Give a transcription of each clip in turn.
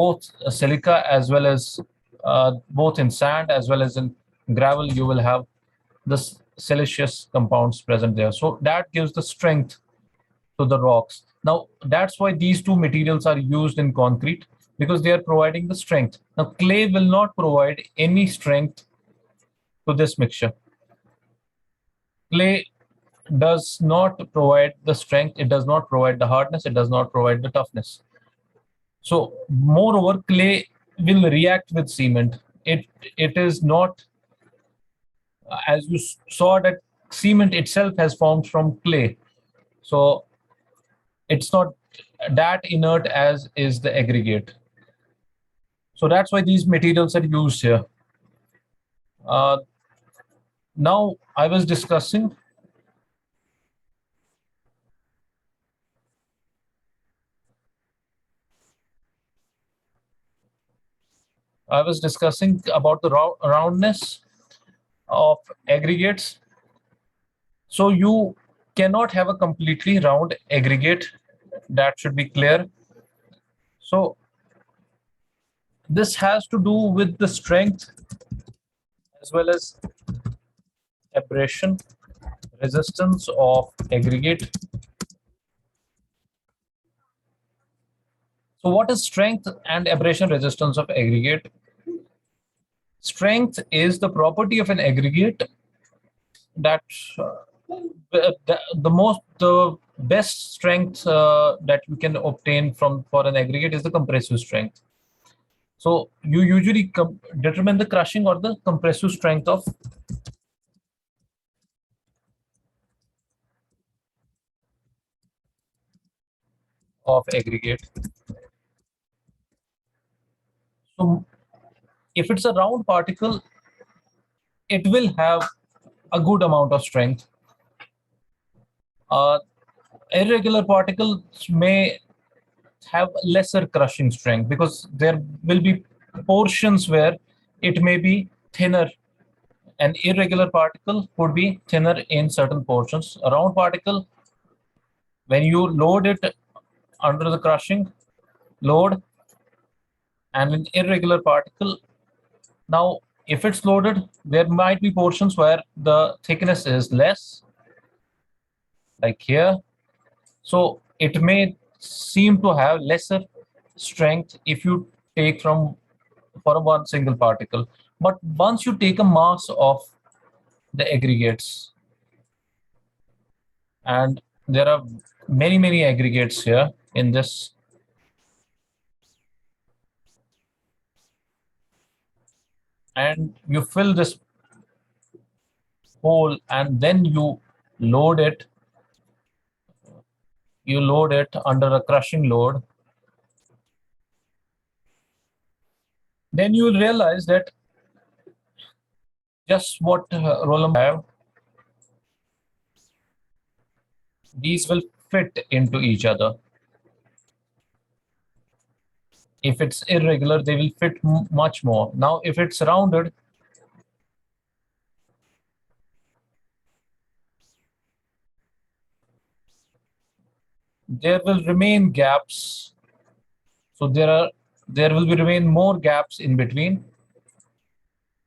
both silica as well as both in sand as well as in gravel, you will have the siliceous compounds present there. So that gives the strength to the rocks. Now, that's why these two materials are used in concrete, because they are providing the strength. Now, clay will not provide any strength to this mixture. Clay does not provide the strength, it does not provide the hardness, it does not provide the toughness. So, moreover, clay will react with cement. It is not, as you saw, that cement itself has formed from clay. So, it's not that inert as is the aggregate. So that's why these materials are used here. Uh, Now I was discussing about the roundness of aggregates. So you cannot have a completely round aggregate. That should be clear. So this has to do with the strength as well as abrasion resistance of aggregate. So what is strength and abrasion resistance of aggregate? Strength is the property of an aggregate that the best strength that you can obtain from for an aggregate is the compressive strength. So you usually determine the crushing or the compressive strength of aggregate. So if it's a round particle, it will have a good amount of strength. Uh, Irregular particles may have lesser crushing strength because there will be portions where it may be thinner. An irregular particle could be thinner in certain portions. A round particle, when you load it under the crushing load, and an irregular particle, now if it's loaded, there might be portions where the thickness is less, like here. So it may seem to have lesser strength if you take from for one single particle. But once you take a mass of the aggregates, and there are many aggregates here in this, and you fill this hole and then you load it under a crushing load, then you will realize that just what Roland have, these will fit into each other. If it's irregular, they will fit much more. Now, if it's rounded, there will remain gaps. So there will be remain more gaps in between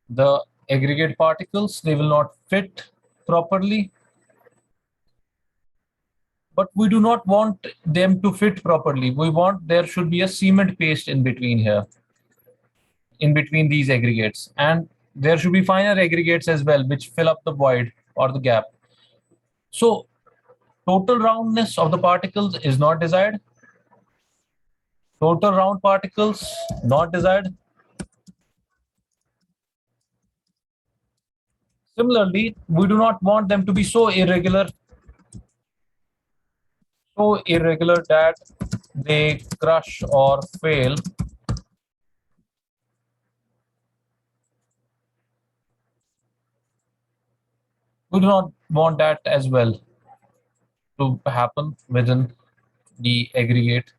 the aggregate particles. They will not fit properly. But we do not want them to fit properly. We want there should be a cement paste in between here, in between these aggregates. And there should be finer aggregates as well, which fill up the void or the gap. So total roundness of the particles is not desired. Total round particles, not desired. Similarly, we do not want them to be so irregular that they crush or fail. We do not want that as well to happen within the aggregate.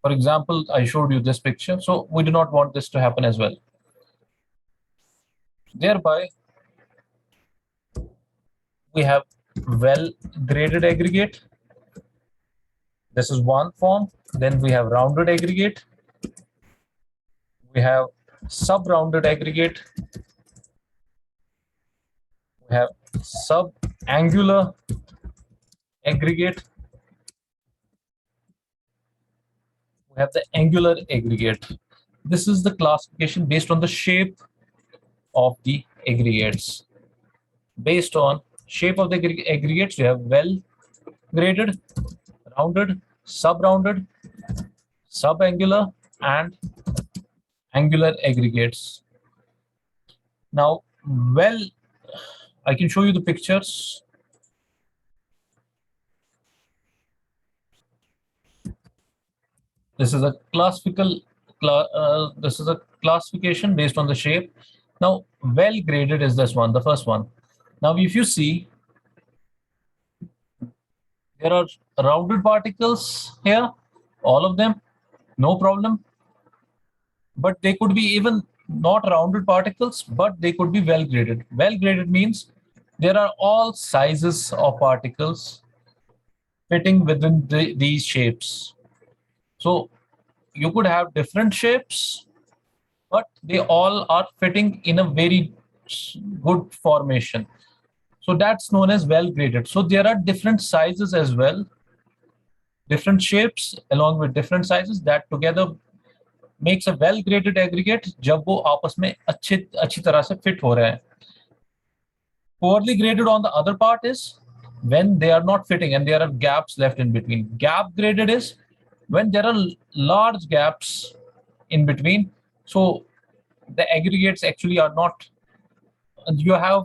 For example, I showed you this picture, so we do not want this to happen as well. Thereby, we have well graded aggregate This is one form. Then we have rounded aggregate. We have sub-rounded aggregate. We have sub-angular aggregate. We have the angular aggregate. This is the classification based on the shape of the aggregates. Based on shape of the aggregates, we have well graded, rounded, sub-rounded, sub-angular, and angular aggregates. Now, well, I can show you the pictures. This is a classification based on the shape. Now, well graded is this one, the first one. Now, if you see, there are rounded particles here, all of them, no problem. But they could be even not rounded particles, but they could be well graded. Well graded means there are all sizes of particles fitting within these shapes. So you could have different shapes, but they all are fitting in a very good formation. So that's known as well graded. So there are different sizes as well, different shapes along with different sizes that together makes a well graded aggregate जब वो आपस में अच्छी तरह से fit हो रहे हैं. Poorly graded on the other part is when they are not fitting and there are gaps left in between. Gap graded is when there are large gaps in between. So the aggregates actually are not, you have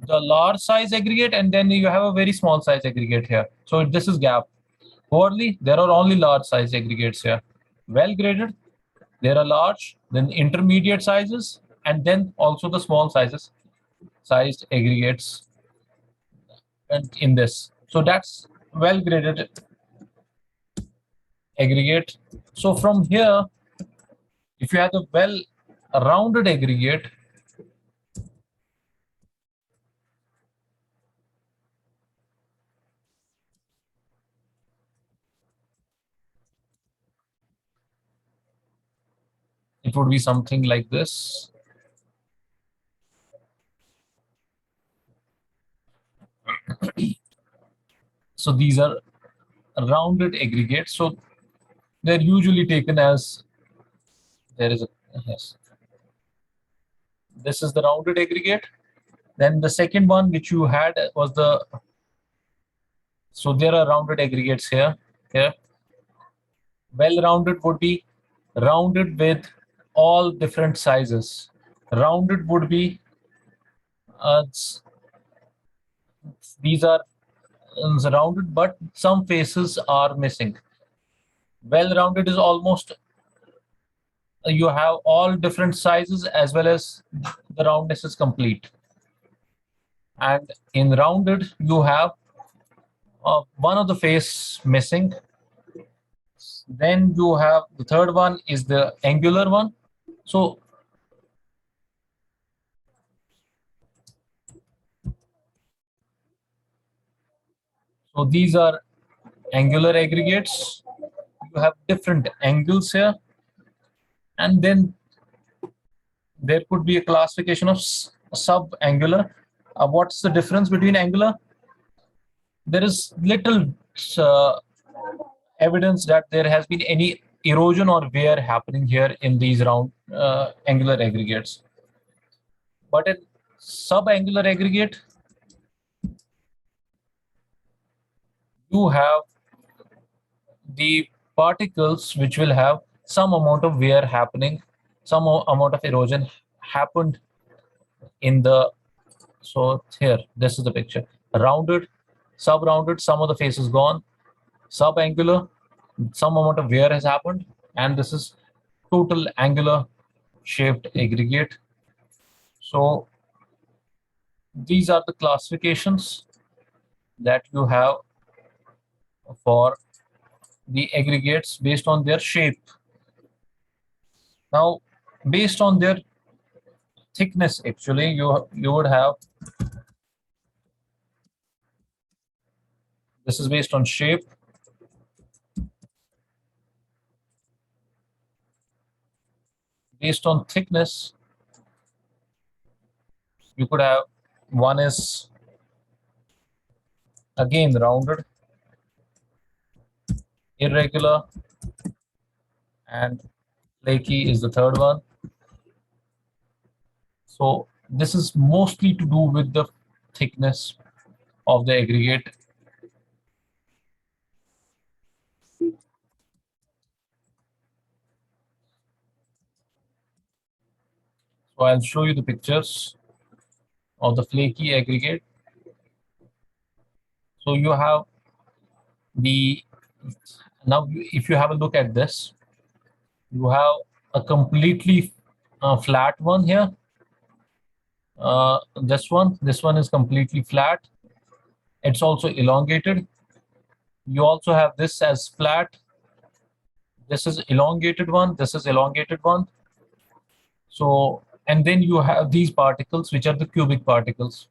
the large size aggregate and then you have a very small size aggregate here. So this is gap. Poorly, there are only large size aggregates here. Well graded, there are large, then intermediate sizes, and then also the small sized aggregates and in this. So that's well graded aggregate. So from here, if you have a well rounded aggregate, it would be something like this. So these are rounded aggregates. So they're usually taken as, there is a, yes. This is the rounded aggregate. Then the second one which you had was the, so there are rounded aggregates here. Well rounded would be rounded with all different sizes. Rounded would be, these are rounded, but some faces are missing. Well rounded is almost, you have all different sizes as well as the roundness is complete. And in rounded, you have one of the face missing. Then you have the third one is the angular one. So these are angular aggregates. You have different angles here. And then there could be a classification of sub-angular. What's the difference between angular? There is little evidence that there has been any erosion or wear happening here in these round angular aggregates. But in sub-angular aggregate, you have the particles which will have some amount of wear happening, some amount of erosion happened in the, so here, this is the picture. Rounded, sub-rounded, some of the face is gone. Sub-angular, some amount of wear has happened. And this is total angular shaped aggregate. So these are the classifications that you have for the aggregates based on their shape. Now, based on their thickness, actually, you would have, this is based on shape. based on thickness, you could have one is again rounded, irregular, and flaky is the third one. So this is mostly to do with the thickness of the aggregate. So I'll show you the pictures of the flaky aggregate. So you have the, now if you have a look at this, you have a completely flat one here. This one is completely flat. It's also elongated. You also have this as flat. This is elongated one. This is elongated one. So, and then you have these particles, which are the cubic particles.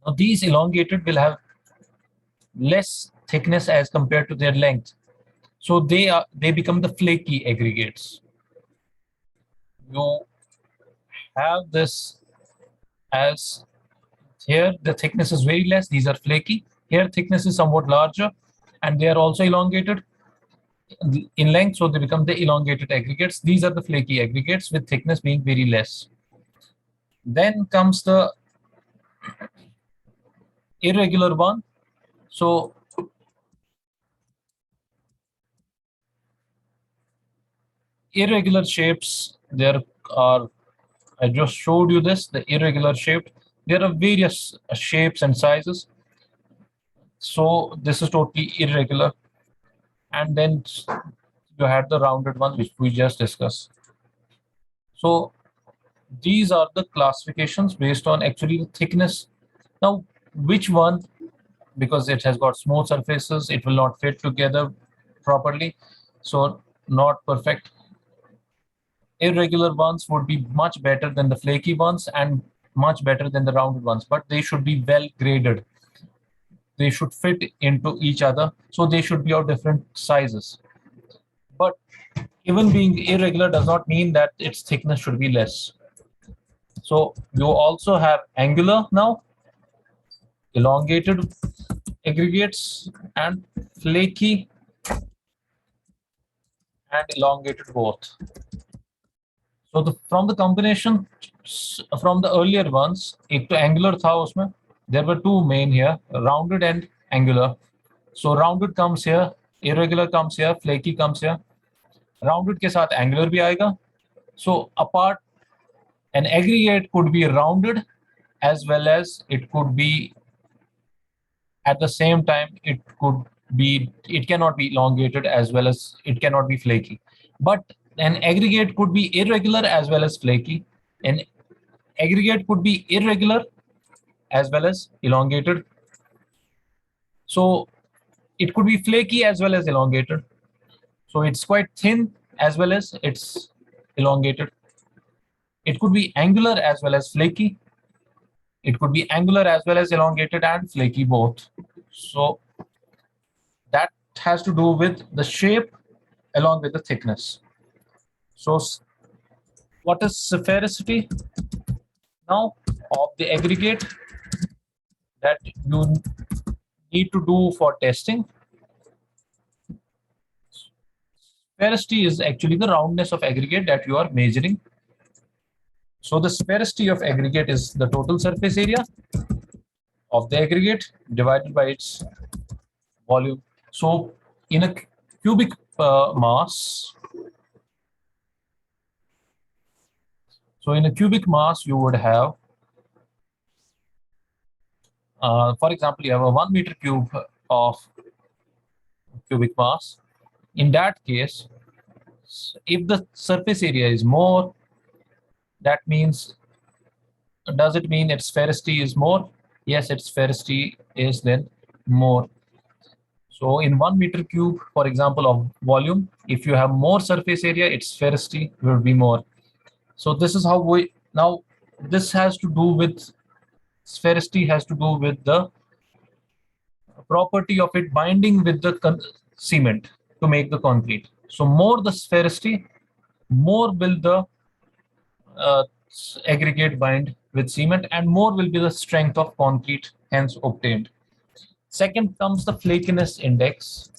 Now, these elongated will have less thickness as compared to their length. So they become the flaky aggregates. You have this as here the thickness is very less. These are flaky. Here thickness is somewhat larger, and they are also elongated in length, so they become the elongated aggregates. These are the flaky aggregates with thickness being very less. Then comes the irregular one. So irregular shapes, there are, I just showed you this, the irregular shape. There are various shapes and sizes. So this is totally irregular. And then you had the rounded one, which we just discussed. So these are the classifications based on actually the thickness. Now, which one, because it has got smooth surfaces, it will not fit together properly. So not perfect. Irregular ones would be much better than the flaky ones and much better than the rounded ones, but they should be well graded. They should fit into each other, so they should be of different sizes. But even being irregular does not mean that its thickness should be less. So you also have angular now, elongated aggregates, and flaky and elongated both. So from the combination from the earlier ones, एक तो angular था उसमें, there were two main here, rounded and angular. So rounded comes here, irregular comes here, flaky comes here. Rounded के साथ angular भी आएगा. So apart, an aggregate could be rounded as well as it could be, at the same time, it cannot be elongated as well as it cannot be flaky. But an aggregate could be irregular as well as flaky. An aggregate could be irregular as well as elongated. So it could be flaky as well as elongated. So it's quite thin as well as it's elongated. It could be angular as well as flaky. It could be angular as well as elongated and flaky both. So that has to do with the shape along with the thickness. So what is sphericity now of the aggregate that you need to do for testing? Sphericity is actually the roundness of aggregate that you are measuring. So the sphericity of aggregate is the total surface area of the aggregate divided by its volume. So in a cubic mass, you would have, for example, you have a 1 meter cube of cubic mass. In that case, if the surface area is more, that means, does it mean its sphericity is more? Yes, its sphericity is then more. So in 1 meter cube, for example, of volume, if you have more surface area, its sphericity will be more. So this is how now this has to do with, sphericity has to do with the property of it binding with the cement to make the concrete. So more the sphericity, more will the uh, aggregate bind with cement, and more will be the strength of concrete hence obtained. Second comes the flakiness index,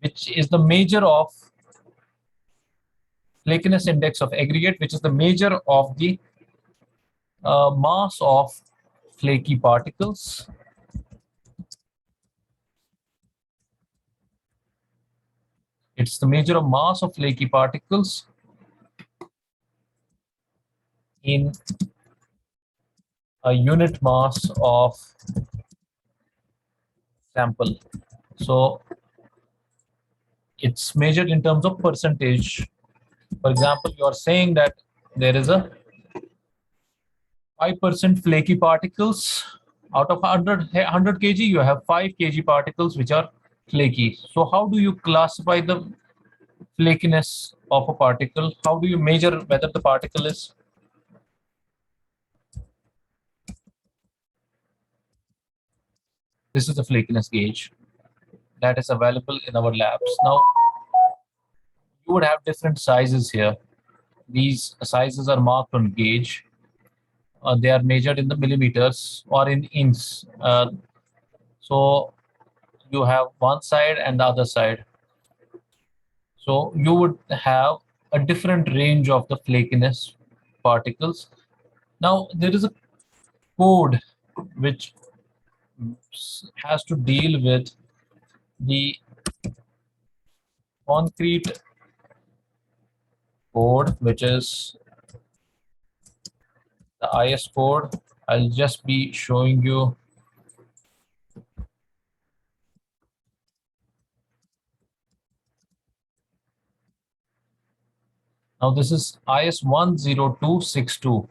which is the measure of flakiness index of aggregate, which is the measure of the mass of flaky particles. It's the measure of mass of flaky particles in a unit mass of sample. So it's measured in terms of percentage. For example, you are saying that there is a 5% flaky particles. Out of 100 kg, you have 5 kg particles which are flaky. So how do you classify the flakiness of a particle? How do you measure whether the particle is? This is the flakiness gauge that is available in our labs. Now, you would have different sizes here. These sizes are marked on gauge. They are measured in the millimeters or in inch. So you have one side and the other side. So you would have a different range of the flakiness particles. Now there is a code which has to deal with the concrete code, which is the IS code. I'll just be showing you. Now this is IS 10262.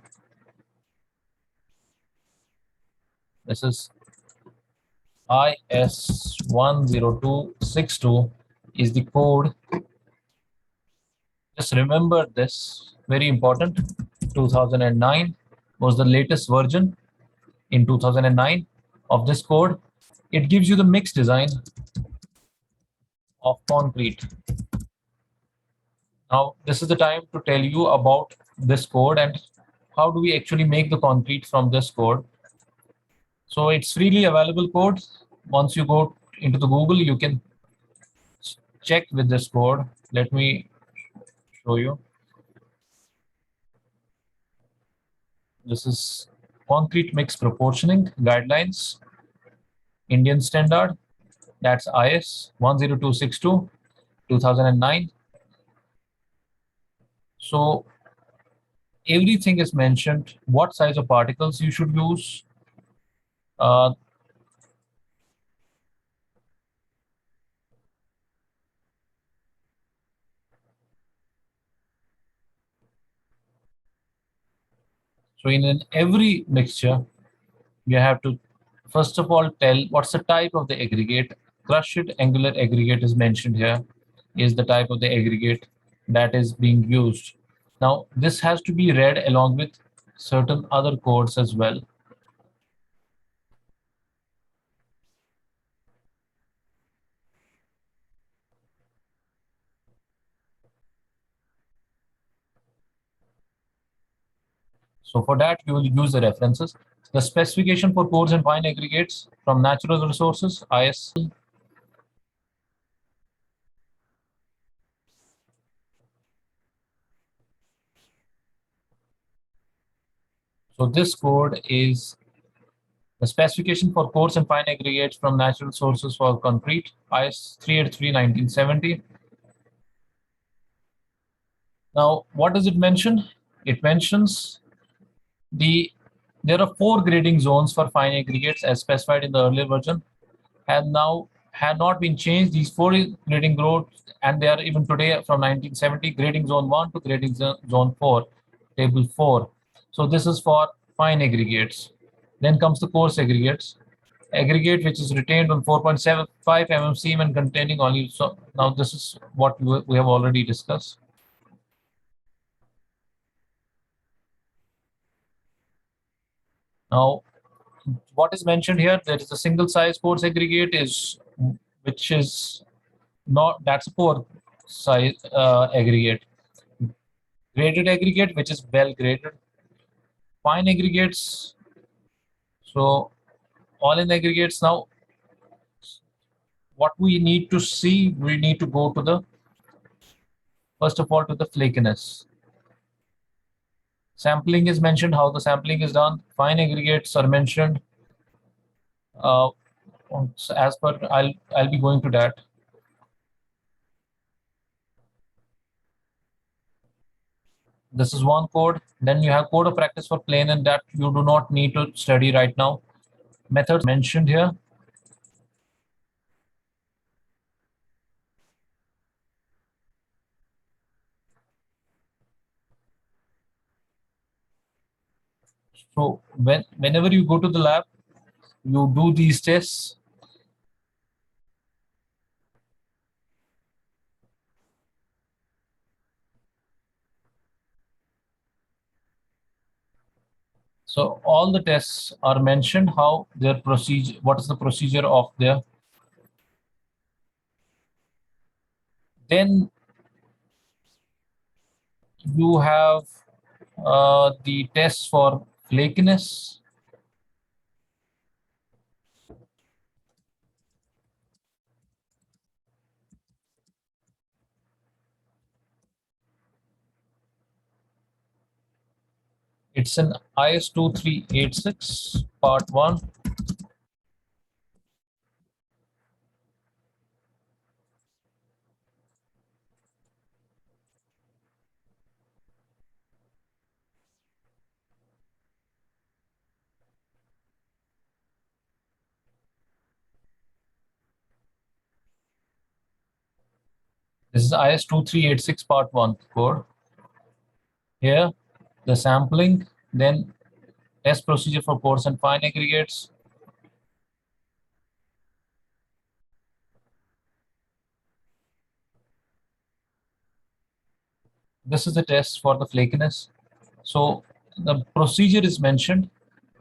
This is IS 10262 is the code. Just remember this, very important. 2009 was the latest version in 2009 of this code. It gives you the mixed design of concrete. Now, this is the time to tell you about this code and how do we actually make the concrete from this code. So it's freely available code. Once you go into the Google, you can check with this code. Let me show you. This is concrete mix proportioning guidelines, Indian standard. That's IS 10262, 2009. So everything is mentioned, what size of particles you should use. So in every mixture, you have to first of all tell what's the type of the aggregate. Crushed angular aggregate is mentioned here, is the type of the aggregate that is being used. Now, this has to be read along with certain other codes as well. So for that, you will use the references. The specification for coarse and fine aggregates from natural resources, IS. So this code is the specification for coarse and fine aggregates from natural sources for concrete, IS 383 1970. Now, what does it mention? It mentions there are 4 grading zones for fine aggregates as specified in the earlier version, and now had not been changed. These 4 grading grades, and they are even today from 1970, grading zone 1 to grading zone 4, table 4. So this is for fine aggregates. Then comes the coarse aggregates. Aggregate which is retained on 4.75 mm seam and containing only. So now this is what we have already discussed. Now, what is mentioned here, there is a single size coarse aggregate is which is not, that's poor. size aggregate. Graded aggregate, which is well graded. Fine aggregates. So all in aggregates. Now, what we need to see, we need to go to the, first of all, to the flakiness. Sampling is mentioned, how the sampling is done. Fine aggregates are mentioned. Uh, as per, I'll be going to that. This is one code. Then you have code of practice for plain, and that you do not need to study right now. Methods mentioned here. So whenever you go to the lab, you do these tests. So all the tests are mentioned, how their procedure, what is the procedure of their. Then you have the tests for flakiness. It's an IS 2386 part 1. This is IS 2386 part 1 code. Here, the sampling, then test procedure for coarse and fine aggregates. This is the test for the flakiness. So the procedure is mentioned,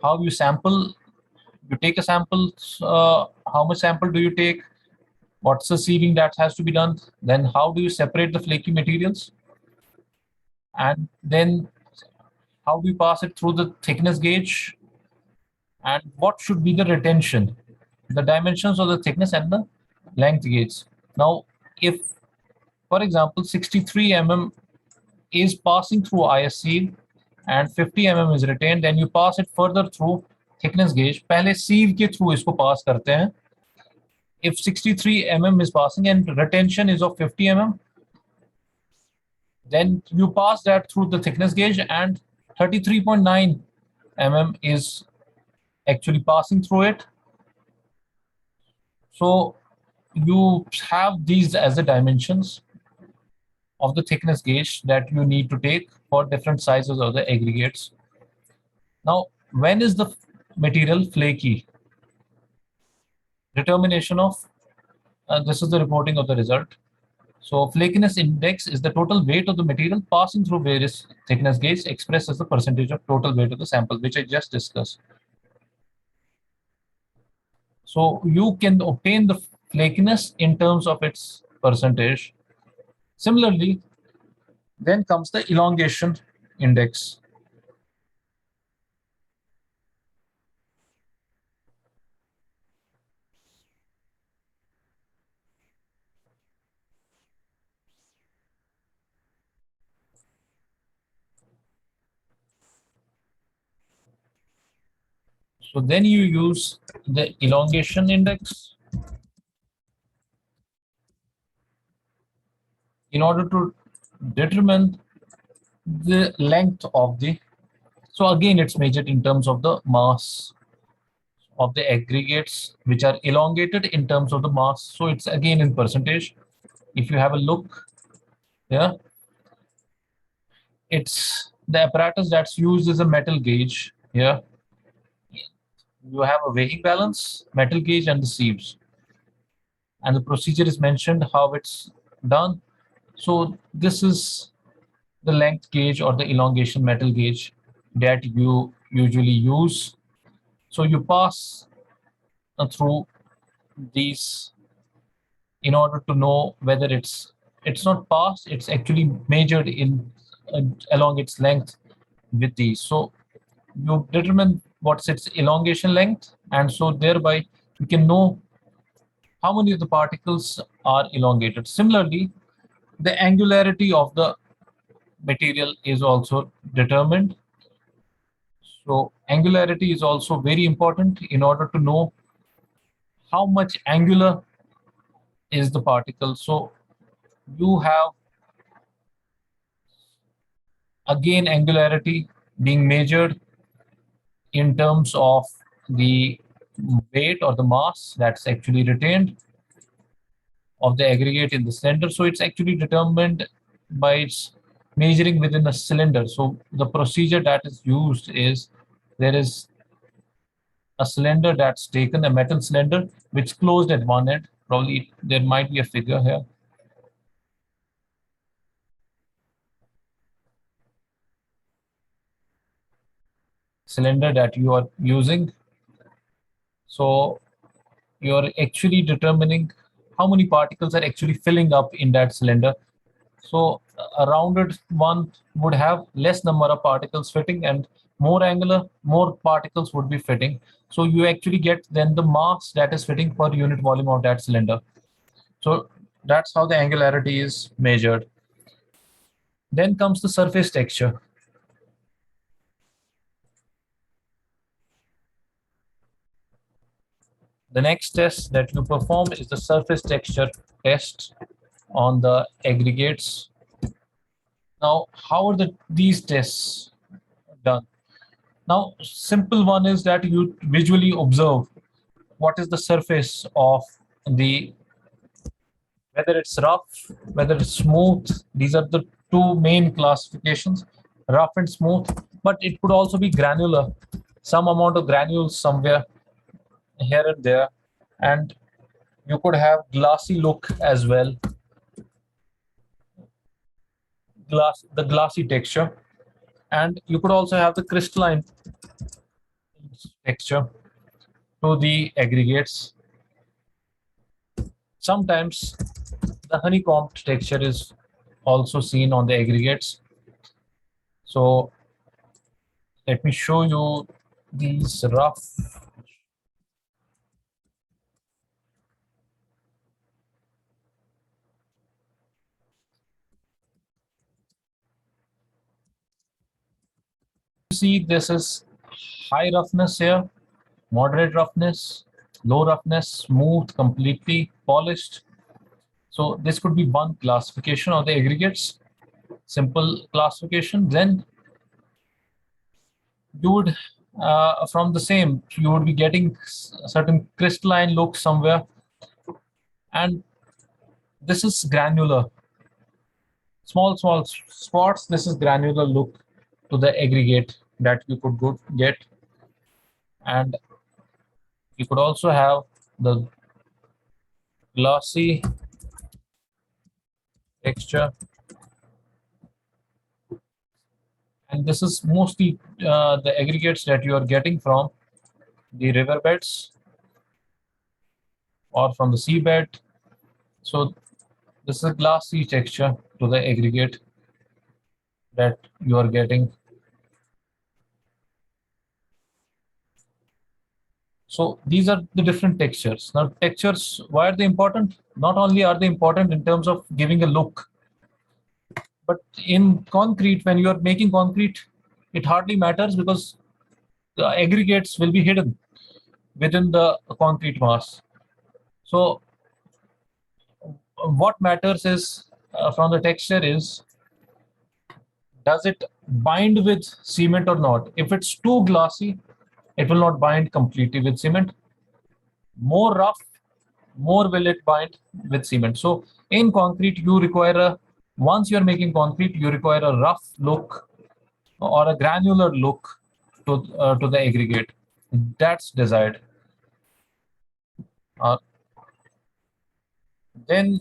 how you sample, you take a sample, how much sample do you take, what's the sieving that has to be done, then how do you separate the flaky materials, and then how do you pass it through the thickness gauge, and what should be the retention, the dimensions of the thickness and the length gauge. Now, if, for example, 63 mm is passing through ISC and 50 mm is retained, then you pass it further through thickness gauge. पहले sieve के through इसको pass करते हैं. If 63 mm is passing and retention is of 50 mm, then you pass that through the thickness gauge, and 33.9 mm is actually passing through it. So you have these as the dimensions of the thickness gauge that you need to take for different sizes of the aggregates. Now, when is the material flaky? Determination of, this is the reporting of the result. So flakiness index is the total weight of the material passing through various thickness gauges, expressed as the percentage of total weight of the sample, which I just discussed. So you can obtain the flakiness in terms of its percentage. Similarly, then comes the elongation index. So then you use the elongation index in order to determine the length of the, so again it's measured in terms of the mass of the aggregates, which are elongated in terms of the mass. So it's again in percentage. If you have a look here, it's the apparatus that's used is a metal gauge here. You have a weighing balance, metal gauge, and the sieves. And the procedure is mentioned how it's done. So this is the length gauge or the elongation metal gauge that you usually use. So you pass through these in order to know whether it's it's not passed, it's actually measured in along its length with these. So you determine what's its elongation length, and so thereby you can know how many of the particles are elongated. Similarly, the angularity of the material is also determined. So angularity is also very important in order to know how much angular is the particle. So you have again angularity being measured in terms of the weight or the mass that's actually retained of the aggregate in the cylinder. So it's actually determined by its measuring within a cylinder. So the procedure that is used is there is a cylinder that's taken, a metal cylinder, which closed at one end. Probably there might be a figure here. Cylinder that you are using. So you're actually determining how many particles are actually filling up in that cylinder. So a rounded one would have less number of particles fitting, and more angular, more particles would be fitting. So you actually get then the mass that is fitting per unit volume of that cylinder. So that's how the angularity is measured. Then comes the surface texture. The next test that you perform is the surface texture test on the aggregates. Now, how are these tests done? Now, simple one is that you visually observe what is the surface of the, whether it's rough, whether it's smooth. These are the two main classifications, rough and smooth, but it could also be granular, some amount of granules somewhere here and there, and you could have glassy look as well, the glassy texture, and you could also have the crystalline texture to the aggregates. Sometimes the honeycombed texture is also seen on the aggregates. So let me show you these rough. See, this is high roughness here, moderate roughness, low roughness, smooth, completely polished. So this could be one classification of the aggregates, simple classification. Then you would, from the same, you would be getting certain crystalline look somewhere, and this is granular. Small spots. This is granular look to the aggregate that you could get, and you could also have the glossy texture, and this is mostly the aggregates that you are getting from the riverbeds or from the seabed. So this is a glassy texture to the aggregate that you are getting. So these are the different textures. Now textures, why are they important? Not only are they important in terms of giving a look, but in concrete, when you are making concrete, it hardly matters because the aggregates will be hidden within the concrete mass. So what matters is from the texture is, does it bind with cement or not? If it's too glassy, it will not bind completely with cement. More rough, more will it bind with cement. So in concrete, you require once you're making concrete, you require a rough look or a granular look to the aggregate. That's desired. Uh, then